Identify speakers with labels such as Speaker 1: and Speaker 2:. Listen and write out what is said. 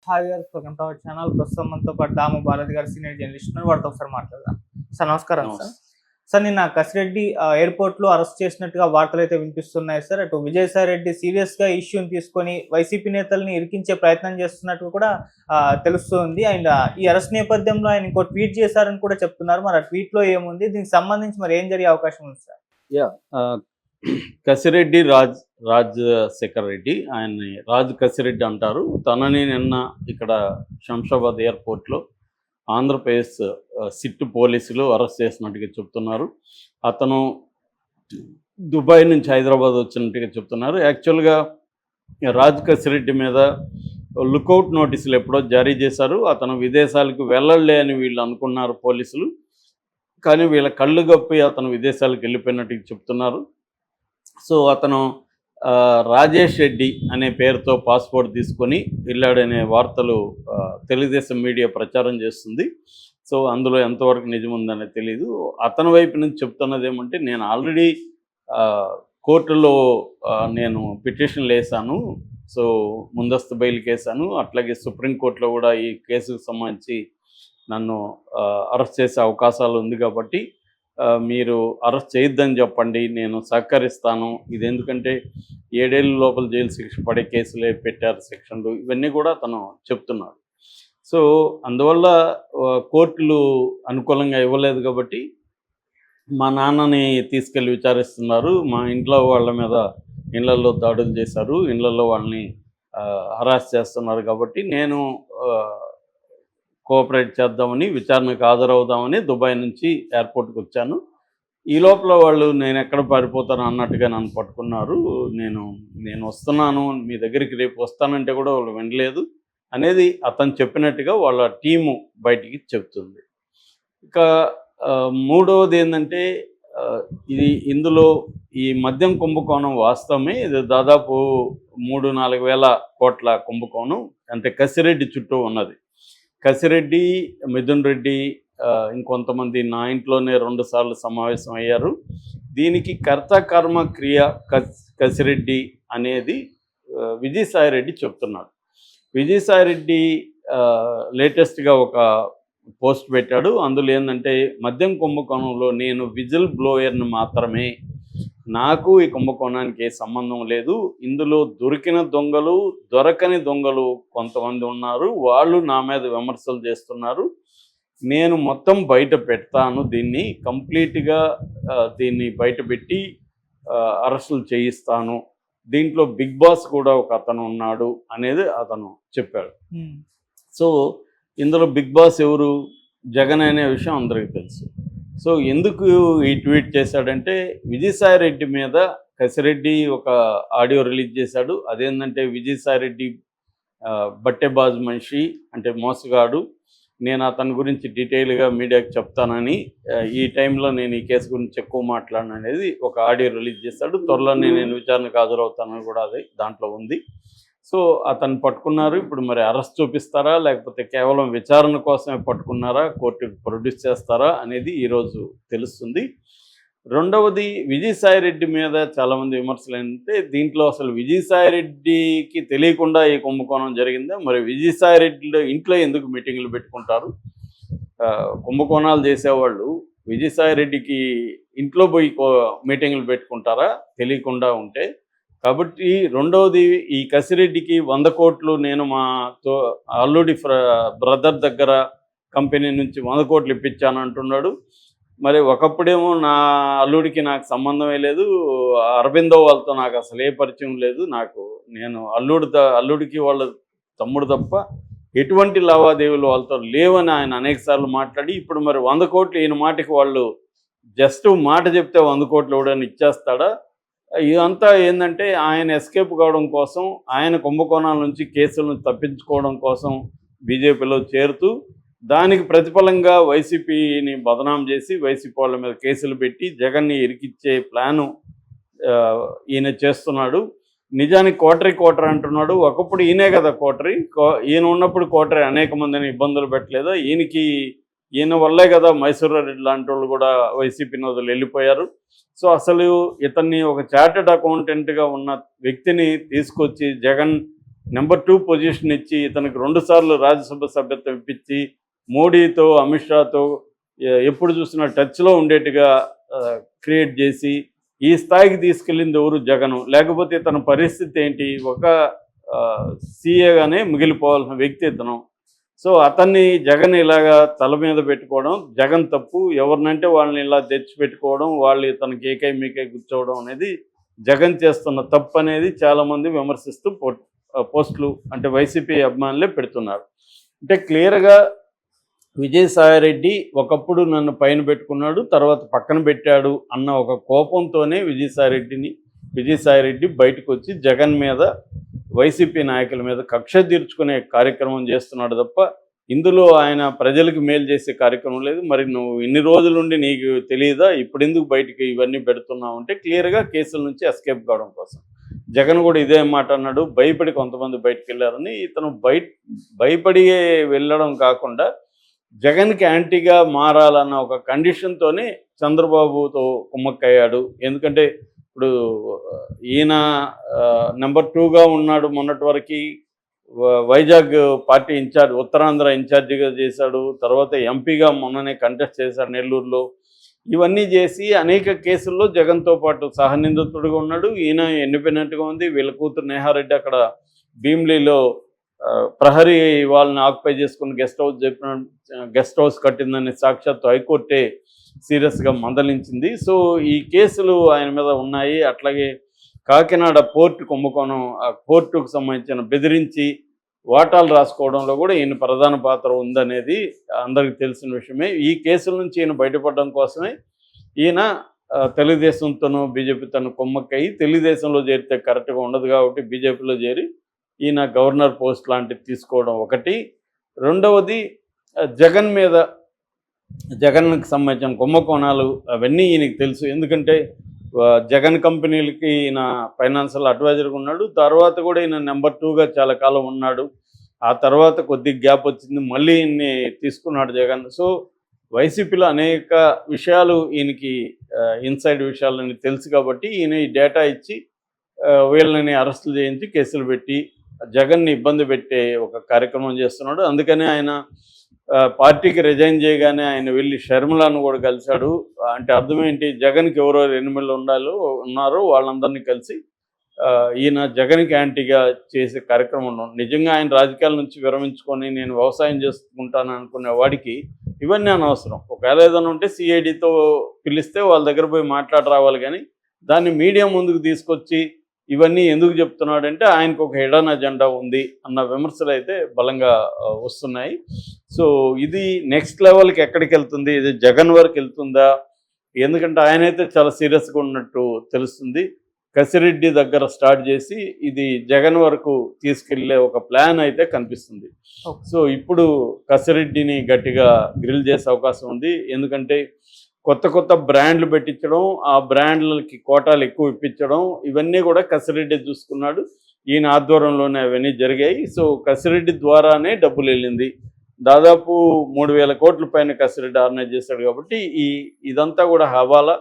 Speaker 1: Hi గారు, welcome to our channel. ప్రస్తుతం మనతో పాటు దాము భారతి గారు సీనియర్ జర్నలిస్ట్ ఉన్నారు. వారితో ఒకసారి మాట్లాడదాం. సార్ నమస్కారం. సార్ సార్ నిన్న కసిరెడ్డి ఎయిర్పోర్ట్ లో అరెస్ట్ చేసినట్టుగా వార్తలు అయితే వినిపిస్తున్నాయి సార్. అటు విజయసాయి రెడ్డి సీరియస్ గా ఇష్యూని తీసుకొని వైసీపీ నేతల్ని ఇరికించే ప్రయత్నం చేస్తున్నట్టు కూడా తెలుస్తుంది. అండ్ ఈ అరెస్ట్ నేపథ్యంలో ఆయన ఇంకో ట్వీట్ చేశారని కూడా చెప్తున్నారు. మరి ఆ ట్వీట్ లో ఏముంది, దీనికి సంబంధించి మరి ఏం జరిగే అవకాశం ఉంది సార్?
Speaker 2: కసిరెడ్డి రాజశేఖర్ రెడ్డి, ఆయన్ని రాజ్ కసిరెడ్డి అంటారు. తనని నిన్న ఇక్కడ శంషాబాద్ ఎయిర్పోర్ట్లో ఆంధ్రప్రదేశ్ సిట్ పోలీసులు అరెస్ట్ చేసినట్టుగా చెప్తున్నారు. అతను దుబాయ్ నుంచి హైదరాబాద్ వచ్చినట్టుగా చెప్తున్నారు. యాక్చువల్గా రాజ్ కసిరెడ్డి మీద లుకౌట్ నోటీసులు ఎప్పుడో జారీ చేశారు. అతను విదేశాలకు వెళ్ళలే అని వీళ్ళు అనుకున్నారు పోలీసులు. కానీ వీళ్ళ కళ్ళు గప్పి అతను విదేశాలకు వెళ్ళిపోయినట్టుగా చెప్తున్నారు. సో అతను రాజేష్ రెడ్డి అనే పేరుతో పాస్పోర్ట్ తీసుకొని వెళ్ళాడనే వార్తలు తెలుగుదేశం మీడియా ప్రచారం చేస్తుంది. సో అందులో ఎంతవరకు నిజముందనే తెలీదు. అతని వైపు నుంచి చెప్తున్నది ఏమంటే, నేను ఆల్రెడీ కోర్టులో నేను పిటిషన్లు వేసాను. సో ముందస్తు బెయిల్కి వేసాను. అట్లాగే సుప్రీంకోర్టులో కూడా ఈ కేసుకు సంబంధించి నన్ను అరెస్ట్ చేసే అవకాశాలు ఉంది కాబట్టి మీరు అరెస్ట్ చేయొద్దని చెప్పండి, నేను సహకరిస్తాను. ఇది ఎందుకంటే 7 ఏళ్ళ లోపల జైలు శిక్ష పడే కేసులే పెట్టారు, సెక్షన్లు, ఇవన్నీ కూడా తను చెప్తున్నాడు. సో అందువల్ల కోర్టులు అనుకూలంగా ఇవ్వలేదు కాబట్టి మా నాన్నని తీసుకెళ్ళి విచారిస్తున్నారు. మా ఇంట్లో వాళ్ళ మీద ఇళ్లలో దాడులు చేశారు, ఇళ్లలో వాళ్ళని హరాస్ చేస్తున్నారు కాబట్టి నేను కోఆపరేట్ చేద్దామని, విచారణకు హాజరవుదామని దుబాయ్ నుంచి ఎయిర్పోర్ట్కి వచ్చాను. ఈ లోపల వాళ్ళు నేను ఎక్కడ పారిపోతాను అన్నట్టుగా నన్ను పట్టుకున్నారు. నేను వస్తున్నాను, మీ దగ్గరికి రేపు వస్తానంటే కూడా వాళ్ళు వినలేదు అనేది అతను చెప్పినట్టుగా వాళ్ళ టీము బయటికి చెప్తుంది. ఇక మూడవది ఏంటంటే, ఇందులో ఈ మద్యం కుంభకోణం వాస్తవమే. ఇది దాదాపు 3-4 వేల కోట్ల కుంభకోణం, అంటే కసిరెడ్డి చుట్టూ ఉన్నది. కసిరెడ్డి, మిథున్ రెడ్డి, ఇంకొంతమంది నా ఇంట్లోనే 2 సార్లు సమావేశం అయ్యారు. దీనికి కర్త కర్మ క్రియ కసిరెడ్డి అనేది విజయసాయి రెడ్డి చెప్తున్నాడు. విజయసాయి రెడ్డి లేటెస్ట్గా ఒక పోస్ట్ పెట్టాడు. అందులో ఏంటంటే, మద్యం కుంభకోణంలో నేను విజిల్ బ్లోయర్ని మాత్రమే, నాకు ఈ కుంభకోణానికి ఏ సంబంధం లేదు. ఇందులో దొరికిన దొంగలు, దొరకని దొంగలు కొంతమంది ఉన్నారు, వాళ్ళు నా మీద విమర్శలు చేస్తున్నారు. నేను మొత్తం బయట పెడతాను, దీన్ని కంప్లీట్గా దీన్ని బయట పెట్టి అరెస్టులు చేయిస్తాను. దీంట్లో బిగ్ బాస్ కూడా ఒక అతను ఉన్నాడు అనేది అతను చెప్పాడు. సో ఇందులో బిగ్ బాస్ ఎవరు? జగన్ అనే విషయం అందరికీ తెలుసు. సో ఎందుకు ఈ ట్వీట్ చేశాడంటే, విజయసాయి రెడ్డి మీద కసిరెడ్డి ఒక ఆడియో రిలీజ్ చేశాడు. అదేంటంటే, విజయసాయి రెడ్డి బట్టెబాజు మనిషి, అంటే మోసగాడు, నేను అతని గురించి డీటెయిల్గా మీడియాకి చెప్తానని, ఈ టైంలో నేను ఈ కేసు గురించి ఎక్కువ మాట్లాడను అనేది ఒక ఆడియో రిలీజ్ చేశాడు. త్వరలోనే నేను విచారణకు హాజరవుతానని కూడా అది దాంట్లో ఉంది. సో అతను పట్టుకున్నారు. ఇప్పుడు మరి అరెస్ట్ చూపిస్తారా, లేకపోతే కేవలం విచారణ కోసమే పట్టుకున్నారా, కోర్టుకు ప్రొడ్యూస్ చేస్తారా అనేది ఈరోజు తెలుస్తుంది. రెండవది, విజయసాయి రెడ్డి మీద చాలామంది విమర్శలు ఏంటంటే, దీంట్లో అసలు విజయసాయి రెడ్డికి తెలియకుండా ఈ కుంభకోణం జరిగిందా? మరి విజయసాయి రెడ్డిలో ఇంట్లో ఎందుకు మీటింగులు పెట్టుకుంటారు? కుంభకోణాలు చేసేవాళ్ళు విజయసాయి రెడ్డికి ఇంట్లో పోయి మీటింగులు పెట్టుకుంటారా తెలియకుండా ఉంటే? కాబట్టి రెండవది, ఈ కసిరెడ్డికి 100 కోట్లు నేను మా అల్లుడి బ్రదర్ దగ్గర కంపెనీ నుంచి 100 కోట్లు ఇప్పించాను అంటున్నాడు. మరి ఒకప్పుడేమో నా అల్లుడికి నాకు సంబంధమే లేదు, అరవిందో వాళ్ళతో నాకు అసలు ఏ పరిచయం లేదు, నేను అల్లుడికి వాళ్ళ తమ్ముడు తప్ప ఎటువంటి లావాదేవీలు వాళ్ళతో లేవని ఆయన అనేకసార్లు మాట్లాడి, ఇప్పుడు మరి 100 కోట్లు ఈయన మాటకి వాళ్ళు జస్ట్ మాట చెప్తే 100 కోట్లు ఎవడని ఇచ్చేస్తాడా? ఇదంతా ఏంటంటే, ఆయన ఎస్కేప్ కావడం కోసం, ఆయన కుంభకోణాల నుంచి కేసులను తప్పించుకోవడం కోసం బీజేపీలో చేరుతూ, దానికి ప్రతిఫలంగా వైసీపీని బదనాం చేసి వైసీపీ వాళ్ళ మీద కేసులు పెట్టి జగన్ని ఇరికిచ్చే ప్లాను ఈయన చేస్తున్నాడు. నిజానికి కోటరీ అంటున్నాడు. ఒకప్పుడు ఈయనే కదా కోటరీ. ఈయన ఉన్నప్పుడు కోటరీ అనేక మందిని ఇబ్బందులు పెట్టలేదా? ఈయన వల్లే కదా మైసూరారెడ్డి లాంటి వాళ్ళు కూడా వైసీపీని వదిలి వెళ్ళిపోయారు. సో అసలు ఇతన్ని ఒక చార్టెడ్ అకౌంటెంట్గా ఉన్న వ్యక్తిని తీసుకొచ్చి జగన్ నెంబర్ 2 పొజిషన్ ఇచ్చి ఇతనికి 2 సార్లు రాజ్యసభ సభ్యత్వం ఇప్పించి మోడీతో అమిత్ షాతో ఎప్పుడు చూసినా టచ్లో ఉండేట్టుగా క్రియేట్ చేసి ఈ స్థాయికి తీసుకెళ్ళింది ఎవరు? జగను. లేకపోతే తన పరిస్థితి ఏంటి? ఒక సీఏగానే మిగిలిపోవాల్సిన వ్యక్తి ఇతను. సో అతన్ని జగన్ ఇలాగా తల మీద పెట్టుకోవడం జగన్ తప్పు. ఎవరినంటే వాళ్ళని ఇలా తెచ్చి పెట్టుకోవడం, వాళ్ళు ఇతనికి ఏకై మీకై కూర్చోవడం అనేది జగన్ చేస్తున్న తప్పు అనేది చాలామంది విమర్శిస్తూ పోస్టులు అంటే వైసీపీ అభిమానులే పెడుతున్నారు. అంటే క్లియర్గా విజయసాయిరెడ్డి ఒకప్పుడు నన్ను పైన పెట్టుకున్నాడు, తర్వాత పక్కన పెట్టాడు అన్న ఒక కోపంతోనే విజయసాయిరెడ్డి బయటకు వచ్చి జగన్ మీద, వైసీపీ నాయకుల మీద కక్ష తీర్చుకునే కార్యక్రమం చేస్తున్నాడు తప్ప ఇందులో ఆయన ప్రజలకు మేలు చేసే కార్యక్రమం లేదు. మరి నువ్వు ఇన్ని రోజులుండి నీకు తెలియదా? ఇప్పుడు ఎందుకు బయటికి ఇవన్నీ పెడుతున్నావు అంటే క్లియర్గా కేసుల నుంచి ఎస్కేప్ కావడం కోసం. జగన్ కూడా ఇదే మాట అన్నాడు, భయపడి కొంతమంది బయటకు వెళ్ళారని. ఇతను భయపడి వెళ్ళడం కాకుండా జగన్కి యాంటీగా మారాలన్న ఒక కండిషన్తోనే చంద్రబాబుతో కుమ్మక్కయ్యాడు. ఎందుకంటే ఇప్పుడు ఈయన నెంబర్ 2గా ఉన్నాడు మొన్నటి వరకు. వైజాగ్ పార్టీ ఇన్ఛార్జ్, ఉత్తరాంధ్ర ఇన్ఛార్జిగా చేశాడు. తర్వాత ఎంపీగా మొన్ననే కంటెస్ట్ చేశాడు నెల్లూరులో. ఇవన్నీ చేసి అనేక కేసుల్లో జగన్తో పాటు సహనిందితుడిగా ఉన్నాడు. ఈయన ఇండిపెండెంట్గా ఉంది. వీళ్ళ కూతురు నేహారెడ్డి అక్కడ భీమ్లీలో ప్రహరీ వాళ్ళని ఆక్యుపై చేసుకుని గెస్ట్ హౌస్ కట్టిందని సాక్షాత్తు హైకోర్టే సీరియస్గా మందలించింది. సో ఈ కేసులు ఆయన మీద ఉన్నాయి. అట్లాగే కాకినాడ పోర్టు కుంభకోణం, ఆ పోర్టుకు సంబంధించిన బెదిరించి వాటాలు రాసుకోవడంలో కూడా ఈయన ప్రధాన పాత్ర ఉందనేది అందరికీ తెలిసిన విషయమే. ఈ కేసుల నుంచి ఈయన బయటపడడం కోసమే ఈయన తెలుగుదేశంతోనూ బీజేపీతోనూ కుమ్మక్కయి తెలుగుదేశంలో చేరితే కరెక్ట్గా ఉండదు కాబట్టి బీజేపీలో చేరి ఈయన గవర్నర్ పోస్ట్ లాంటివి తీసుకోవడం ఒకటి. రెండవది జగన్కి సంబంధించిన కుంభకోణాలు అవన్నీ ఈయనకి తెలుసు. ఎందుకంటే జగన్ కంపెనీలకి ఈయన ఫైనాన్షియల్ అడ్వైజర్గా ఉన్నాడు. తర్వాత కూడా ఈయన నెంబర్ 2గా చాలా కాలం ఉన్నాడు. ఆ తర్వాత కొద్దిగా గ్యాప్ వచ్చింది, మళ్ళీ ఈయన్ని తీసుకున్నాడు జగన్. సో వైసీపీలో అనేక విషయాలు ఈయనకి ఇన్సైడ్ విషయాలని తెలుసు కాబట్టి ఈయన ఈ డేటా ఇచ్చి వీళ్ళని అరెస్టులు చేయించి కేసులు పెట్టి జగన్ని ఇబ్బంది పెట్టే ఒక కార్యక్రమం చేస్తున్నాడు. అందుకనే ఆయన పార్టీకి రిజైన్ చేయగానే ఆయన వెళ్ళి షర్మిలను కూడా కలిశాడు. అంటే అర్థం ఏంటి? జగన్కి ఎవరో ఎనిమిళ్ళు ఉన్నారో వాళ్ళందరినీ కలిసి ఈయన జగన్కి యాంటీగా చేసే కార్యక్రమం. నిజంగా ఆయన రాజకీయాల నుంచి విరమించుకొని నేను వ్యవసాయం చేసుకుంటాను అనుకునే వాడికి ఇవన్నీ అనవసరం. ఒకవేళ ఏదైనా ఉంటే సిఐడితో పిలిస్తే వాళ్ళ దగ్గర పోయి మాట్లాడి రావాలి. కానీ దాన్ని మీడియా ముందుకు తీసుకొచ్చి ఇవన్నీ ఎందుకు చెప్తున్నాడంటే ఆయనకు ఒక హిడెన్ అజెండా ఉంది అన్న విమర్శలు అయితే బలంగా వస్తున్నాయి. సో ఇది నెక్స్ట్ లెవెల్కి ఎక్కడికి వెళ్తుంది? ఇది జగన్ వరకు వెళ్తుందా? ఎందుకంటే ఆయనైతే చాలా సీరియస్గా ఉన్నట్టు తెలుస్తుంది. కసిరెడ్డి దగ్గర స్టార్ట్ చేసి ఇది జగన్ వరకు తీసుకెళ్లే ఒక ప్లాన్ అయితే కనిపిస్తుంది. సో ఇప్పుడు కసిరెడ్డిని గట్టిగా గ్రిల్ చేసే అవకాశం ఉంది. ఎందుకంటే కొత్త బ్రాండ్లు పెట్టించడం, ఆ బ్రాండ్లకి కోటాలు ఎక్కువ ఇప్పించడం, ఇవన్నీ కూడా కసిరెడ్డి చూసుకున్నాడు. ఈయన ఆధ్వర్యంలోనే అవన్నీ జరిగాయి. సో కసిరెడ్డి ద్వారానే డబ్బులు వెళ్ళింది. దాదాపు 3,000 కోట్ల పైన కసిరెడ్డి ఆర్గనైజ్ చేశాడు. కాబట్టి ఇదంతా కూడా హవాలా.